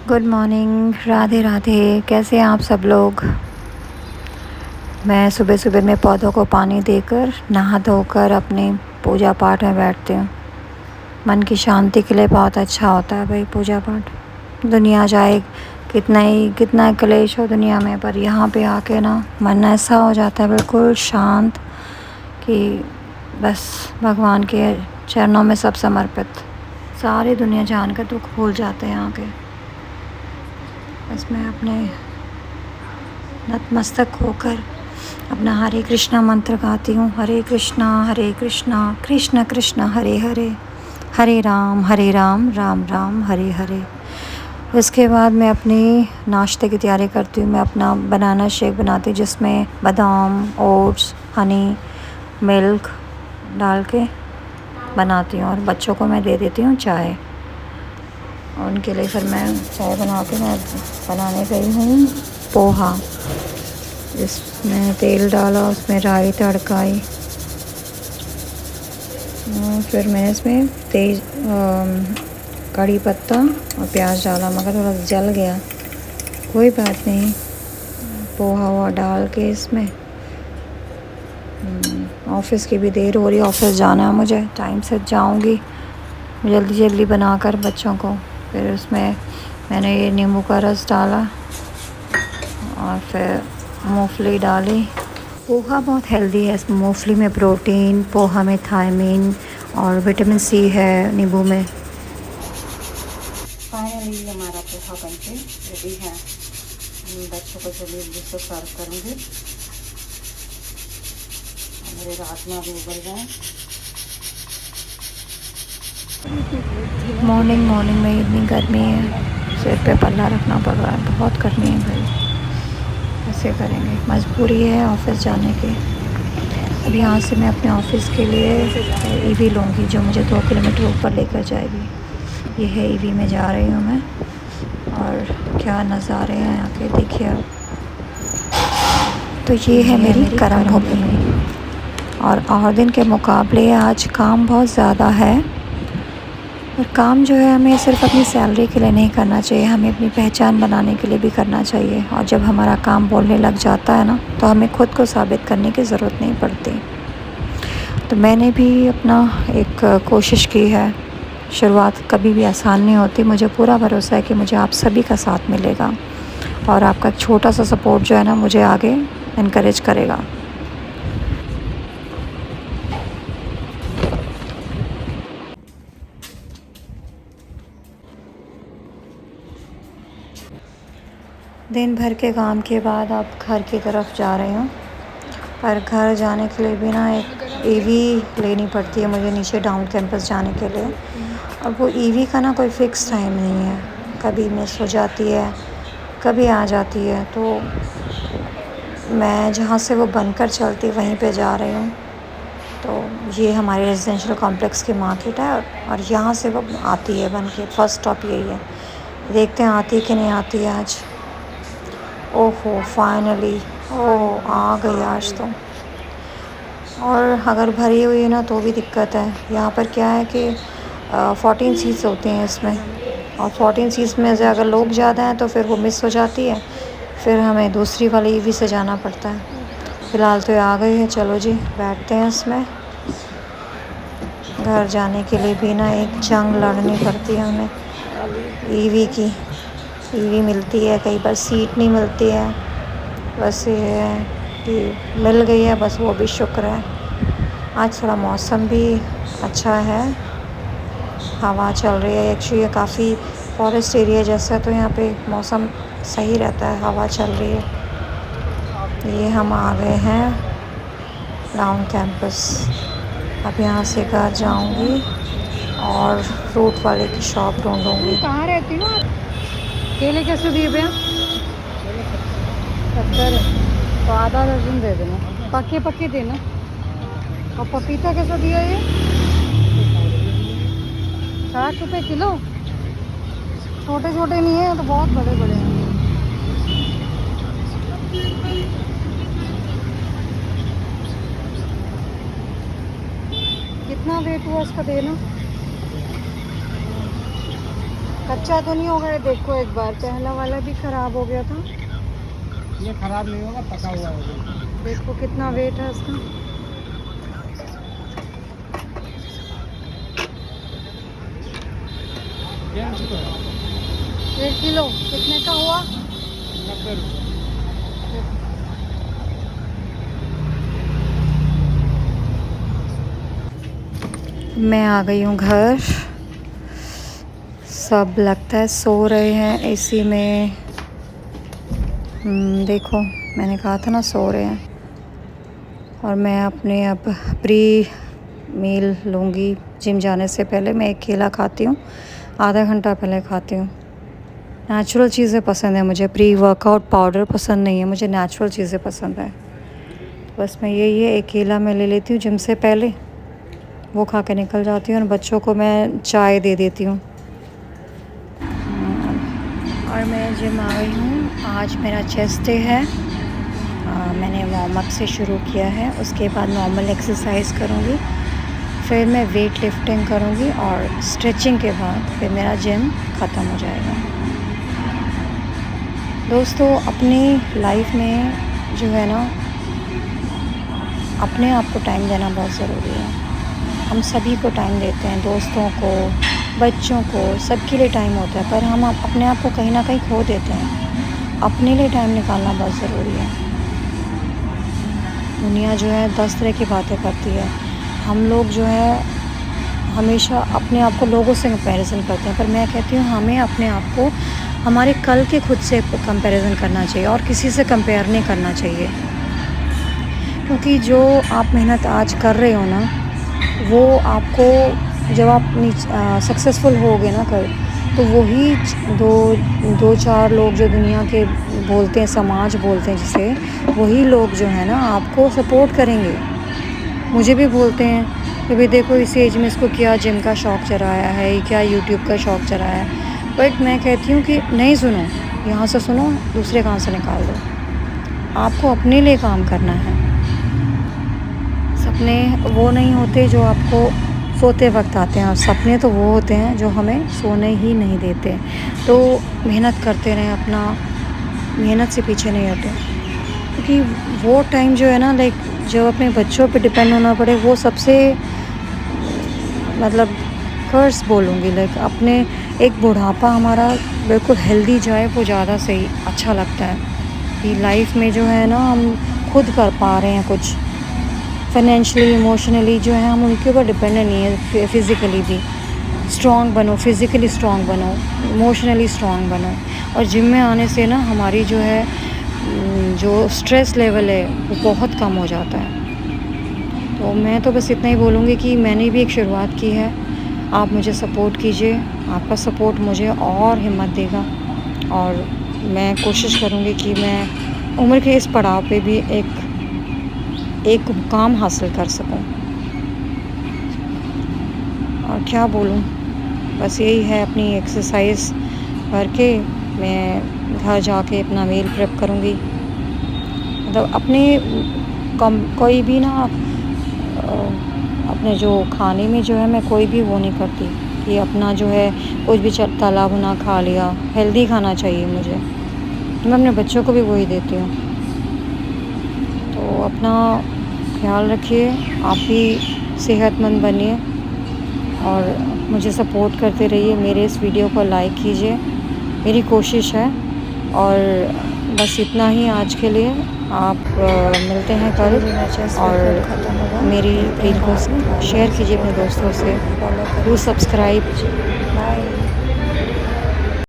Good morning, Radhe Radhe. कैसे हैं आप सब लोग। मैं सुबह सुबह में पौधों को पानी देकर नहा धोकर अपने पूजा पाठ में बैठती हूँ। मन की शांति के लिए बहुत अच्छा होता है भाई पूजा पाठ। दुनिया चाहे कितना क्लेश हो दुनिया में, पर यहाँ पे आके ना मन ऐसा हो जाता है बिल्कुल शांत कि बस भगवान के चरणों में सब समर्पित। सारी दुनिया जानकर दुख भूल जाते हैं यहाँ के। बस मैं अपने नतमस्तक होकर अपना हरे कृष्णा मंत्र गाती हूँ। हरे कृष्णा कृष्ण कृष्ण हरे हरे, हरे राम राम राम हरे हरे। उसके बाद मैं अपनी नाश्ते की तैयारी करती हूँ। मैं अपना बनाना शेक बनाती हूँ जिसमें बादाम, ओट्स, हनी, मिल्क डाल के बनाती हूँ और बच्चों को मैं दे देती हूँ चाय। उनके लिए फिर मैं चाय बना के मैं बनाने गई हूँ पोहा, जिसमें तेल डाला, उसमें राई तड़काई। फिर मैंने इसमें तेज कड़ी पत्ता और प्याज डाला, मगर थोड़ा जल गया, कोई बात नहीं। पोहा हुआ डाल के इसमें ऑफ़िस की भी देर हो रही है, ऑफ़िस जाना है मुझे, टाइम से जाऊंगी जल्दी जल्दी बनाकर बच्चों को। फिर उसमें मैंने ये नींबू का रस डाला और फिर मूंगफली डाली। पोहा बहुत हेल्दी है, इसमें मूंगफली में प्रोटीन, पोहा में थायमीन और विटामिन सी है नींबू में। फाइनली हमारा पोहा बनके रेडी है। बच्चों को जल्दी से सर्व करूँगी। मेरे राजमा भी उबल गए। मॉर्निंग में इतनी गर्मी है, सिर पे पल्ला रखना पड़ रहा है, बहुत गर्मी है भाई। ऐसे करेंगे, मजबूरी है ऑफिस जाने की। अब यहाँ से मैं अपने ऑफिस के लिए ईवी लूँगी जो मुझे 2 किलोमीटर ऊपर लेकर जाएगी। ये है ईवी में जा रही हूँ मैं। और क्या नज़ारे हैं यहाँ के, देखिए आप। तो ये है मेरी कर्म भूमि। और दिन के मुकाबले आज काम बहुत ज़्यादा है। और काम जो है हमें सिर्फ अपनी सैलरी के लिए नहीं करना चाहिए, हमें अपनी पहचान बनाने के लिए भी करना चाहिए। और जब हमारा काम बोलने लग जाता है ना, तो हमें खुद को साबित करने की ज़रूरत नहीं पड़ती। तो मैंने भी अपना एक कोशिश की है। शुरुआत कभी भी आसान नहीं होती। मुझे पूरा भरोसा है कि मुझे आप सभी का साथ मिलेगा और आपका छोटा सा सपोर्ट जो है ना, मुझे आगे इनकरेज करेगा। दिन भर के काम के बाद अब घर की तरफ जा रही हूँ। पर घर जाने के लिए भी ना एक ईवी लेनी पड़ती है मुझे नीचे डाउन कैंपस जाने के लिए। अब वो ईवी का ना कोई फ़िक्स टाइम नहीं है, कभी मिस हो जाती है, कभी आ जाती है। तो मैं जहाँ से वो बनकर चलती वहीं पे जा रही हूँ। तो ये हमारे रेजिडेंशियल कॉम्प्लेक्स की मार्केट है और यहाँ से वो आती है बन के। फ़र्स्ट स्टॉप यही है, देखते हैं आती है कि नहीं आती है आज। ओहो फाइनली, ओह आ गई आज तो। और अगर भरी हुई है ना तो भी दिक्कत है। यहाँ पर क्या है कि 14 सीट्स होती हैं इसमें, और 14 सीट्स में से अगर लोग ज़्यादा हैं तो फिर वो मिस हो जाती है, फिर हमें दूसरी वाली ईवी से जाना पड़ता है। फ़िलहाल तो ये आ गई है, चलो जी बैठते हैं इसमें। घर जाने के लिए भी ना एक जंग लड़नी पड़ती है हमें ईवी की। ईवी मिलती है, कई बार सीट नहीं मिलती है। बस ये है कि मिल गई है, बस वो भी शुक्र है। आज थोड़ा मौसम भी अच्छा है, हवा चल रही है। एक्चुअली ये काफ़ी फॉरेस्ट एरिया जैसा है, तो यहाँ पे मौसम सही रहता है, हवा चल रही है। ये हम आ गए हैं डाउन कैंपस। अब यहाँ से घर जाऊँगी और फ्रूट वाले की शॉप ढूँढूँगी। कहाँ रहती हो आप? केले कैसे दिए भैया? 70 है तो आधा दर्जन दे देना, पक्के पक्के देना। और पपीता कैसा दिया ये? 60 रुपये किलो। छोटे छोटे नहीं है तो बहुत बड़े बड़े हैं। कितना वेट हुआ इसका देना? कच्चा तो नहीं होगा ये, देखो एक बार पहला वाला भी खराब हो गया था। ये खराब नहीं होगा, पका हुआ है। देखो कितना वेट है इसका। ये 1 किलो कितने का हुआ? 90 रुपये। मैं आ गई हूँ घर। सब लगता है सो रहे हैं एसी में। देखो मैंने कहा था ना सो रहे हैं। और मैं अपने अब प्री मील लूँगी। जिम जाने से पहले मैं एक केला खाती हूँ, आधा घंटा पहले खाती हूँ। नेचुरल चीज़ें पसंद है मुझे, प्री वर्कआउट पाउडर पसंद नहीं है मुझे, नेचुरल चीज़ें पसंद है। बस मैं यही है, एक केला मैं ले लेती हूँ जिम से पहले, वो खा के निकल जाती हूँ और बच्चों को मैं चाय दे देती हूँ। और मैं जिम आ गई हूँ। आज मेरा चेस्ट डे है। मैंने वार्म अप से शुरू किया है, उसके बाद नॉर्मल एक्सरसाइज करूँगी, फिर मैं वेट लिफ्टिंग करूँगी और स्ट्रेचिंग के बाद फिर मेरा जिम ख़त्म हो जाएगा। दोस्तों अपनी लाइफ में जो है ना, अपने आप को टाइम देना बहुत ज़रूरी है। हम सभी को टाइम देते हैं, दोस्तों को, बच्चों को, सबके लिए टाइम होता है, पर हम अपने आप को कहीं ना कहीं खो देते हैं। अपने लिए टाइम निकालना बहुत ज़रूरी है। दुनिया जो है 10 तरह की बातें करती है। हम लोग जो है हमेशा अपने आप को लोगों से कंपैरिजन करते हैं, पर मैं कहती हूँ हमें अपने आप को हमारे कल के खुद से कंपैरिजन करना चाहिए और किसी से कंपेयर नहीं करना चाहिए। क्योंकि जो आप मेहनत आज कर रहे हो ना, वो आपको जब आप सक्सेसफुल होगे ना कल, तो वही दो चार लोग जो दुनिया के बोलते हैं, समाज बोलते हैं जिसे, वही लोग जो है ना आपको सपोर्ट करेंगे। मुझे भी बोलते हैं कि भाई देखो इस एज में इसको क्या जिम का शौक़ चढ़ाया है, क्या यूट्यूब का शौक़ चढ़ाया है। बट मैं कहती हूँ कि नहीं सुनो, यहाँ से सुनो, दूसरे कान से निकाल दो। आपको अपने लिए काम करना है। सपने वो नहीं होते जो आपको सोते वक्त आते हैं, और सपने तो वो होते हैं जो हमें सोने ही नहीं देते। तो मेहनत करते रहें, अपना मेहनत से पीछे नहीं हटें। क्योंकि वो टाइम जो है ना, लाइक जब अपने बच्चों पे डिपेंड होना पड़े, वो सबसे मतलब कर्स बोलूँगी। लाइक अपने एक बुढ़ापा हमारा बिल्कुल हेल्दी जाए, वो ज़्यादा सही अच्छा लगता है कि लाइफ में जो है ना हम खुद कर पा रहे हैं कुछ, फाइनेंशियली, इमोशनली जो है हम उनके ऊपर डिपेंडेंट नहीं है। फिज़िकली भी स्ट्रॉन्ग बनो, फिज़िकली स्ट्रॉन्ग बनो, इमोशनली स्ट्रॉन्ग बनो। और जिम में आने से ना हमारी जो है जो स्ट्रेस लेवल है वो बहुत कम हो जाता है। तो मैं तो बस इतना ही बोलूँगी कि मैंने भी एक शुरुआत की है, आप मुझे सपोर्ट कीजिए। आपका सपोर्ट मुझे और हिम्मत देगा, और मैं कोशिश करूँगी कि मैं उम्र के इस पड़ाव पे भी एक मुकाम हासिल कर सकूं। और क्या बोलूं, बस यही है। अपनी एक्सरसाइज करके मैं घर जाके अपना मील प्रेप करूंगी। मतलब कोई भी ना अपने जो खाने में जो है मैं कोई भी वो नहीं करती कि अपना जो है कुछ भी तला भुना खा लिया। हेल्दी खाना चाहिए मुझे, मैं अपने बच्चों को भी वही देती हूँ। तो अपना ख्याल रखिए, आप भी सेहतमंद बनिए और मुझे सपोर्ट करते रहिए। मेरे इस वीडियो को लाइक कीजिए, मेरी कोशिश है। और बस इतना ही आज के लिए। आप मिलते हैं कल, और मेरी रील को शेयर कीजिए अपने दोस्तों से। Do subscribe. बाय।